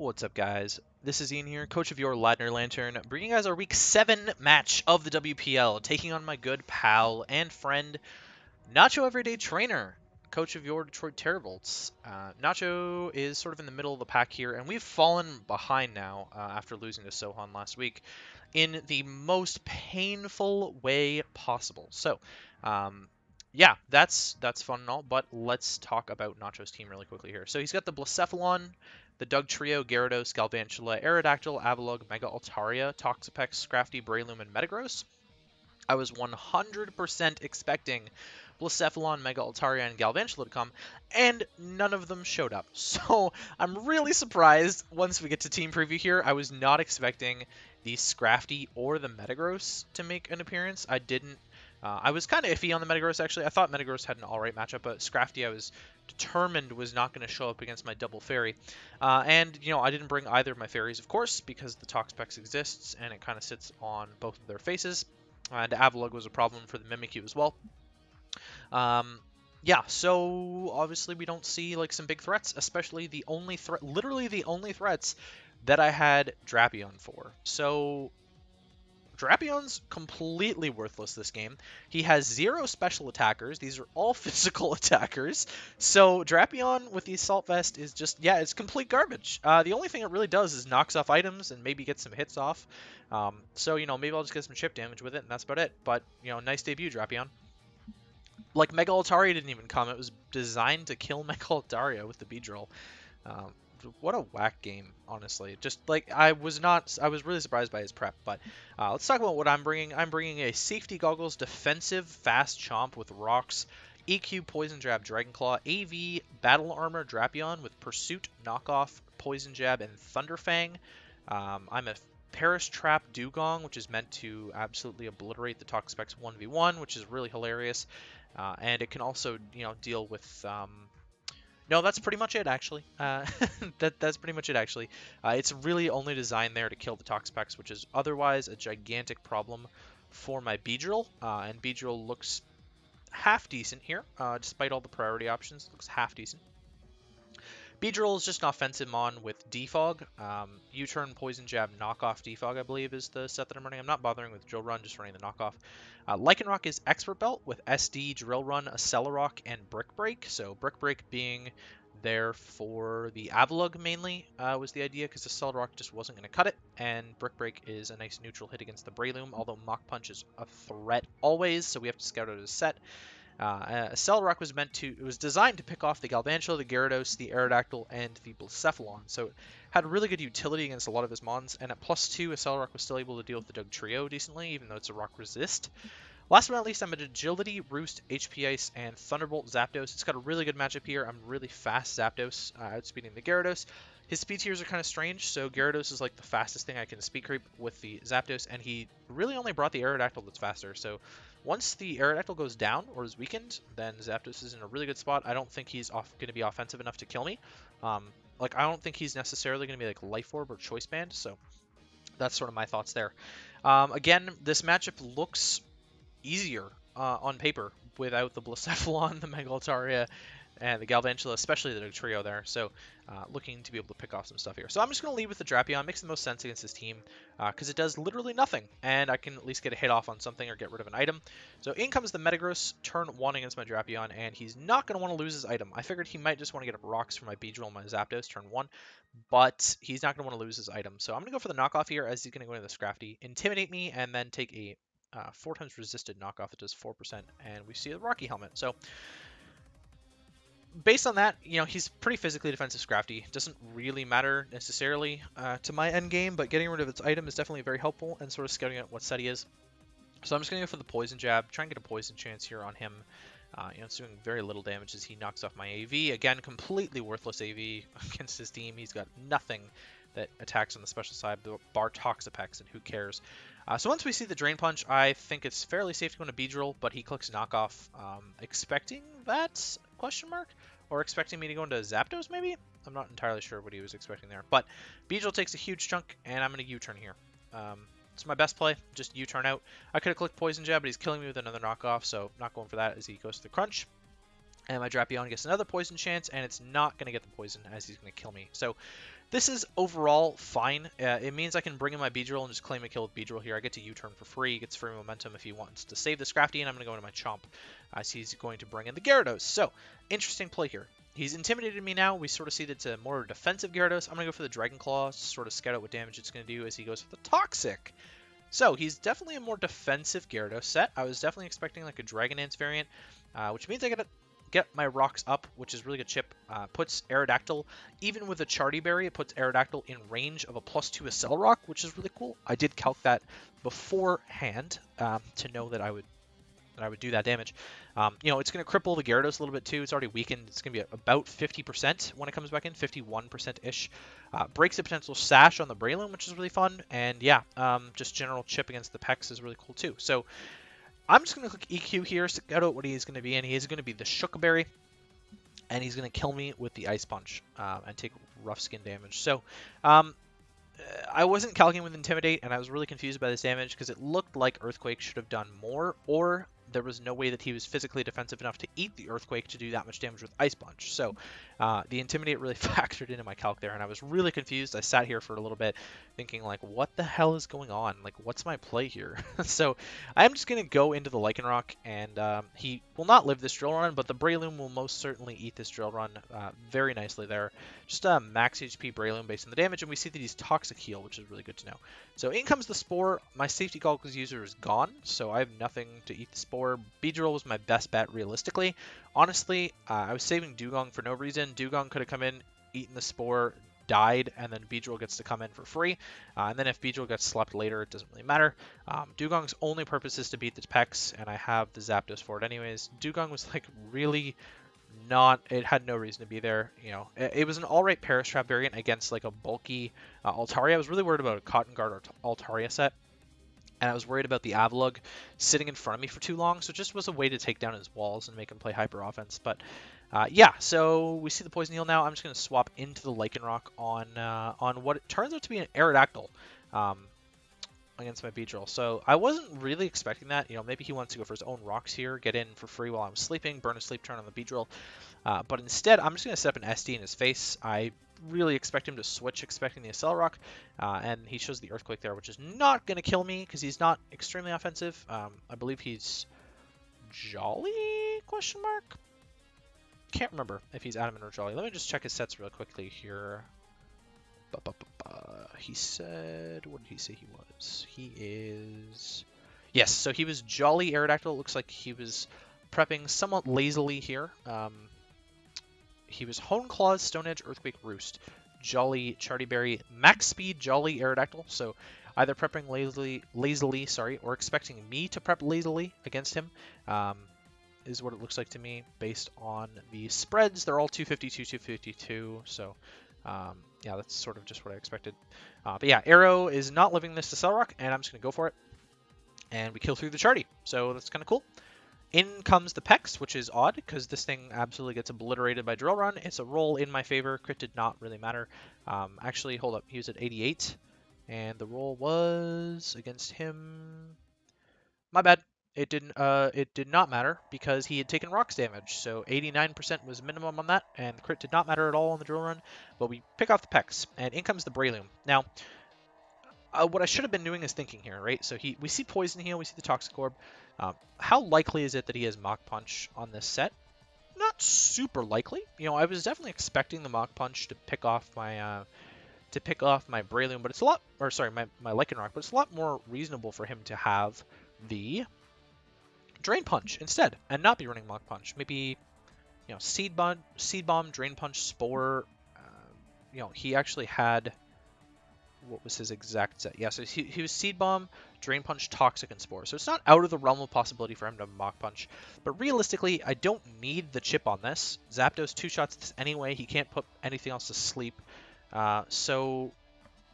What's up, guys? This is Ian here, coach of your Ladner Lanturn, bringing you guys our Week 7 match of the WPL, taking on my good pal and friend, Nacho Everyday Trainer, coach of your Detroit Teravolts. Nacho is sort of in the middle of the pack here, and we've fallen behind now after losing to Sohan last week in the most painful way possible. So, yeah, that's fun and all, but let's talk about Nacho's team really quickly here. So he's got the Blacephalon, the Doug Trio, Gyarados, Galvantula, Aerodactyl, Avalugg, Mega Altaria, Toxapex, Scrafty, Breloom, and Metagross. I was 100% expecting Blacephalon, Mega Altaria, and Galvantula to come, and none of them showed up. So I'm really surprised once we get to team preview here. I was not expecting the Scrafty or the Metagross to make an appearance. I was kind of iffy on the Metagross, actually. I thought Metagross had an alright matchup, but Scrafty I was determined was not going to show up against my double fairy. And I didn't bring either of my fairies, of course, because the Toxapex exists, and it kind of sits on both of their faces. And Avalugg was a problem for the Mimikyu as well. Yeah, so obviously we don't see like some big threats, especially the only threat, literally the only threats that I had Drapion for. So Drapion's completely worthless this game. He has 0 special attackers. These are all physical attackers. So Drapion with the Assault Vest is just, yeah, it's complete garbage. The only thing it really does is knocks off items and maybe gets some hits off. So, maybe I'll just get some chip damage with it, and that's about it. But, nice debut, Drapion. Like, Mega Altaria didn't even come. It was designed to kill Mega Altaria with the Beedrill. What a whack game, honestly. Just like I was really surprised by his prep. But let's talk about what I'm bringing. I'm bringing a Safety Goggles defensive fast chomp with rocks, EQ Poison Jab Dragonclaw, AV Battle Armor Drapion with Pursuit Knockoff Poison Jab and Thunderfang. I'm a Paris Trap Dugong, which is meant to absolutely obliterate the Toxapex 1v1, which is really hilarious. And it can also deal with no, that's pretty much it, actually. That's pretty much it, actually. It's really only designed there to kill the Toxapex, which is otherwise a gigantic problem for my Beedrill. And Beedrill looks half decent here, despite all the priority options. Looks half decent. Beedrill is just an offensive mon with Defog. U-turn, Poison Jab, Knockoff Defog, I believe, is the set that I'm running. I'm not bothering with Drill Run, just running the Knockoff. Lycanroc is Expert Belt with SD, Drill Run, Accelerock, and Brick Break. So Brick Break being there for the Avalugg mainly was the idea, because Accelerock just wasn't going to cut it. And Brick Break is a nice neutral hit against the Breloom, although Mach Punch is a threat always, so we have to scout out a set. Accelerock was designed to pick off the Galvantula, the Gyarados, the Aerodactyl, and the Blacephalon. So it had really good utility against a lot of his mons, and at +2, Accelerock was still able to deal with the Doug Trio decently, even though it's a rock resist. Last but not least, I'm at Agility, Roost, HP Ice, and Thunderbolt Zapdos. It's got a really good matchup here. I'm really fast Zapdos, outspeeding the Gyarados. His speed tiers are kind of strange, so Gyarados is like the fastest thing I can speed creep with the Zapdos, and he really only brought the Aerodactyl that's faster. So once the Aerodactyl goes down or is weakened, then Zapdos is in a really good spot. I don't think he's going to be offensive enough to kill me. I don't think he's necessarily going to be like Life Orb or Choice Band, so that's sort of my thoughts there. Again, this matchup looks easier on paper without the Blacephalon, the Mega Altaria, and the Galvantula, especially the trio there. So looking to be able to pick off some stuff here. So I'm just going to lead with the Drapion. Makes the most sense against this team because it does literally nothing. And I can at least get a hit off on something or get rid of an item. So in comes the Metagross, turn 1 against my Drapion, and he's not going to want to lose his item. I figured he might just want to get up rocks for my Beedrill and my Zapdos, turn 1. But he's not going to want to lose his item. So I'm going to go for the knockoff here as he's going to go into the Scrafty, Intimidate me, and then take a 4 times resisted knockoff that does 4%, and we see the Rocky Helmet. So based on that, he's pretty physically defensive Scrafty. Doesn't really matter necessarily to my end game, but getting rid of its item is definitely very helpful and sort of scouting out what set he is. So I'm just going to go for the Poison Jab, try and get a Poison chance here on him. It's doing very little damage as he knocks off my AV. Again, completely worthless AV against his team. He's got nothing that attacks on the special side, bar Toxapex, and who cares. So once we see the Drain Punch, I think it's fairly safe to go into Beedrill, but he clicks Knockoff, expecting that, question mark? Or expecting me to go into Zapdos, maybe? I'm not entirely sure what he was expecting there. But Beedrill takes a huge chunk, and I'm going to U-turn here. It's my best play, just U-turn out. I could have clicked Poison Jab, but he's killing me with another Knockoff, so not going for that as he goes to the Crunch. And my Drapion gets another poison chance, and it's not going to get the poison as he's going to kill me. So this is overall fine. It means I can bring in my Beedrill and just claim a kill with Beedrill here. I get to U-turn for free. He gets free momentum if he wants to save the Scrafty, and I'm going to go into my Chomp as he's going to bring in the Gyarados. So, interesting play here. He's intimidated me now. We sort of see that it's a more defensive Gyarados. I'm going to go for the Dragon Claw, sort of scout out what damage it's going to do as he goes for the Toxic. So, he's definitely a more defensive Gyarados set. I was definitely expecting like a Dragon Dance variant, which means I get my rocks up, which is really good chip. Puts Aerodactyl, even with a Charty Berry, it puts Aerodactyl in range of a +2 Accelerock, which is really cool. I did calc that beforehand to know that I would do that damage. You know, it's going to cripple the Gyarados a little bit too. It's already weakened. It's going to be about 50% when it comes back in, 51%-ish. Breaks the potential Sash on the Breloom, which is really fun. And yeah, just general chip against the Pex is really cool too. So I'm just going to click EQ here, scout out what he's going to be, and he is going to be the Shook Berry, and he's going to kill me with the Ice Punch and take rough skin damage. So I wasn't calculating with Intimidate, and I was really confused by this damage because it looked like Earthquake should have done more, or there was no way that he was physically defensive enough to eat the Earthquake to do that much damage with Ice Punch. So the Intimidate really factored into my calc there, and I was really confused. I sat here for a little bit thinking, like, what the hell is going on? Like, what's my play here? So I'm just going to go into the Lycanroc, and he will not live this Drill Run, but the Breloom will most certainly eat this Drill Run very nicely there. Just a max HP Breloom based on the damage, and we see that he's Toxic Heal, which is really good to know. So in comes the Spore. My Safety Goggles user is gone, so I have nothing to eat the Spore. Beedrill was my best bet realistically. Honestly, I was saving Dugong for no reason. Dugong could have come in, eaten the Spore, died, and then Beedrill gets to come in for free. And then if Beedrill gets slept later, it doesn't really matter. Dugong's only purpose is to beat the Pex, and I have the Zapdos for it anyways. Dugong was like really not, it had no reason to be there. You know, it was an alright Parastrap variant against like a bulky Altaria. I was really worried about a Cotton Guard or Altaria set. And I was worried about the Avalugg sitting in front of me for too long, so it just was a way to take down his walls and make him play hyper offense. But yeah, so we see the Poison Heal now. I'm just going to swap into the Lycanroc on what it turns out to be an Aerodactyl against my Beedrill. So I wasn't really expecting that. You know, maybe he wants to go for his own rocks here, get in for free while I'm sleeping, burn a sleep turn on the Beedrill. But instead, I'm just going to set up an SD in his face. I really expect him to switch, expecting the Accelerock, and he shows the Earthquake there, which is not going to kill me because he's not extremely offensive. I believe he's Jolly, question mark? Can't remember if he's Adamant or Jolly. Let me just check his sets real quickly here. He said, what did he say he was? He is, yes, so he was Jolly Aerodactyl. It looks like he was prepping somewhat lazily here. He was Hone Claws, Stone Edge, Earthquake, Roost, Jolly, Charty Berry, Max Speed, Jolly, Aerodactyl. So either prepping lazily, or expecting me to prep lazily against him is what it looks like to me based on the spreads. They're all 252, 252. So yeah, that's sort of just what I expected. But yeah, Arrow is not living this to Accelerock, and I'm just going to go for it. And we kill through the Charty. So that's kind of cool. In comes the Pex, which is odd, because this thing absolutely gets obliterated by Drill Run. It's a roll in my favor. Crit did not really matter. Actually, hold up. He was at 88, and the roll was against him. My bad. It did not matter, because he had taken rocks damage. So 89% was minimum on that, and the crit did not matter at all on the Drill Run. But we pick off the Pex, and in comes the Breloom. Now, what I should have been doing is thinking here, right? So we see Poison Heal, we see the Toxic Orb. How likely is it that he has Mach Punch on this set? Not super likely. You know, I was definitely expecting the Mach Punch to pick off my Breloom, but it's a lot, or sorry, my Lycanroc, but it's a lot more reasonable for him to have the Drain Punch instead, and not be running Mach Punch. Maybe, you know, Seed Bomb, Drain Punch, Spore. You know, he actually had, what was his exact set? Yeah, so he was Seed Bomb, Drain Punch, Toxic, and Spore. So it's not out of the realm of possibility for him to Mach Punch. But realistically, I don't need the chip on this. Zapdos two-shots this anyway. He can't put anything else to sleep. So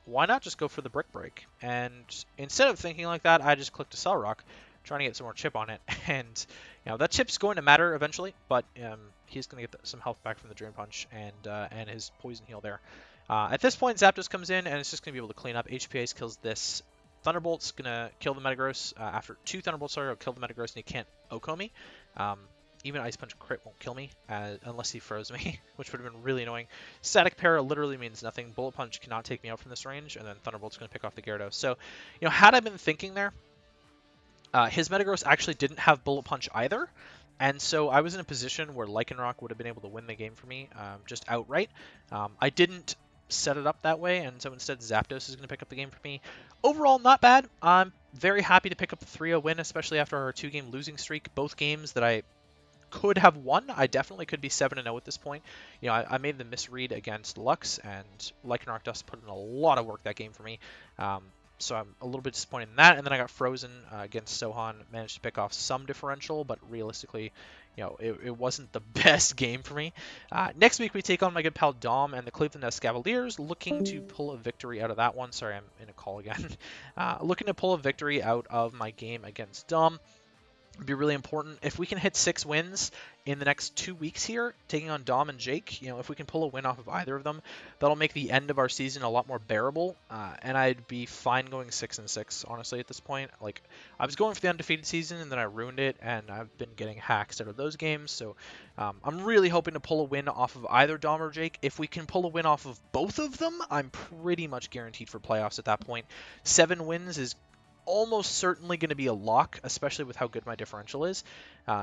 why not just go for the Brick Break? And instead of thinking like that, I just clicked Accelerock, trying to get some more chip on it. And, you know, that chip's going to matter eventually, but he's going to get some health back from the Drain Punch and his Poison Heal there. At this point, Zapdos comes in, and it's just going to be able to clean up. HP Ice kills this. Thunderbolt's going to kill the Metagross. After 2 Thunderbolts, it'll kill the Metagross, and he can't OHKO me. even Ice Punch crit won't kill me unless he froze me, which would have been really annoying. Static Para literally means nothing. Bullet Punch cannot take me out from this range, and then Thunderbolt's going to pick off the Gyarados. So, had I been thinking there, his Metagross actually didn't have Bullet Punch either, and so I was in a position where Lycanroc would have been able to win the game for me, just outright. I didn't set it up that way, and so instead Zapdos is going to pick up the game for me. Overall, not bad. I'm very happy to pick up the 3-0 win, especially after our 2-game losing streak. Both games that I could have won. I definitely could be 7-0 at this point. I made the misread against Lux, and Lycanroc-Dusk put in a lot of work that game for me. So I'm a little bit disappointed in that. And then I got frozen against Sohan, managed to pick off some differential, but realistically, it wasn't the best game for me. Next week, we take on my good pal Dom and the Cleveland Cavaliers, looking to pull a victory out of that one. Sorry, I'm in a call again. Looking to pull a victory out of my game against Dom. It'd be really important. If we can hit 6 wins in the next 2 weeks here, taking on Dom and Jake, if we can pull a win off of either of them, that'll make the end of our season a lot more bearable, and I'd be fine going 6-6, honestly, at this point. Like, I was going for the undefeated season, and then I ruined it, and I've been getting hacks out of those games, so I'm really hoping to pull a win off of either Dom or Jake. If we can pull a win off of both of them, I'm pretty much guaranteed for playoffs at that point. 7 wins is almost certainly going to be a lock, especially with how good my differential is.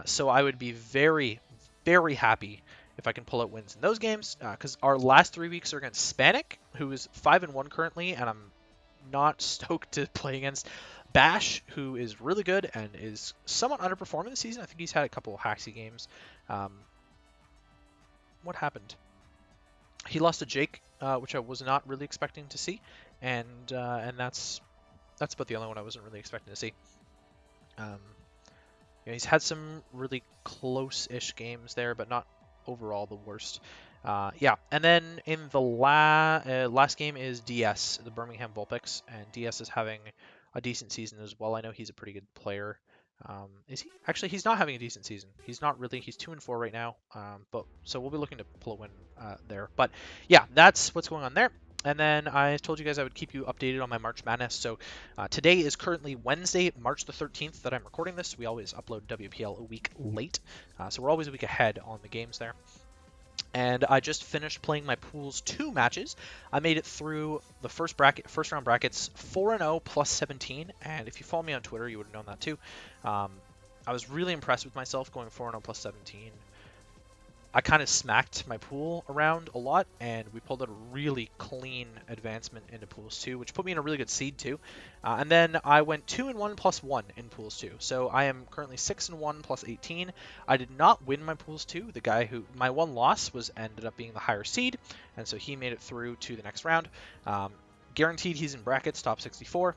So I would be very, very happy if I can pull out wins in those games, because our last 3 weeks are against Spanik, who is 5-1 currently, and I'm not stoked to play against Bash, who is really good and is somewhat underperforming this season. I think he's had a couple of hacksy games. What happened? He lost to Jake, which I was not really expecting to see, and that's about the only one I wasn't really expecting to see. He's had some really close-ish games there, but not overall the worst. Yeah, and then in the last game is DS, the Birmingham Vulpix, and DS is having a decent season as well. I know he's a pretty good player. Is he? Actually, he's not having a decent season. He's not really. He's 2-4 right now. But so we'll be looking to pull a win there. But yeah, that's what's going on there. And then I told you guys I would keep you updated on my March Madness. So today is currently Wednesday, March the 13th that I'm recording this. We always upload WPL a week late. So we're always a week ahead on the games there. And I just finished playing my Pools 2 matches. I made it through the first round brackets 4-0 plus 17. And if you follow me on Twitter, you would have known that too. I was really impressed with myself going 4-0 plus 17. I kind of smacked my pool around a lot, and we pulled out a really clean advancement into Pools 2, which put me in a really good seed too. And then I went 2-1 plus 1 in Pools 2. So I am currently 6-1 plus 18. I did not win my Pools 2. The guy who, my one loss ended up being the higher seed, and so he made it through to the next round. Guaranteed he's in brackets, top 64.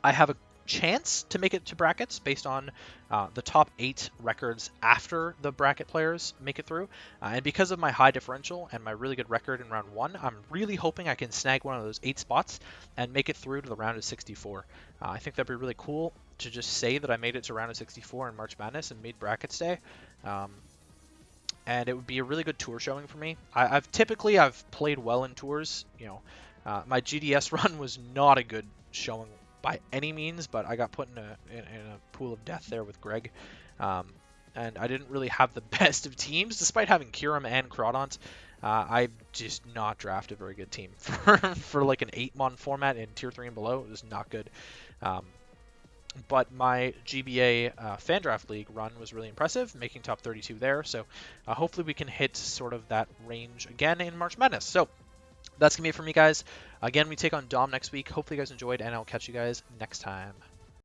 I have a chance to make it to brackets based on the top 8 records after the bracket players make it through. And because of my high differential and my really good record in round 1, I'm really hoping I can snag one of those 8 spots and make it through to the round of 64. I think that'd be really cool to just say that I made it to round of 64 in March Madness and made brackets day. And it would be a really good tour showing for me. I've played well in tours. My GDS run was not a good showing by any means, but I got put in a pool of death there with Greg, and I didn't really have the best of teams, despite having Kyurem and Crawdont. I just not draft a very good team for like an 8-mon format in tier 3 and below. It was not good. But my GBA fan draft league run was really impressive, making top 32 there. So hopefully we can hit sort of that range again in March Madness. So that's going to be it for me, guys. Again, we take on Dom next week. Hopefully you guys enjoyed, and I'll catch you guys next time.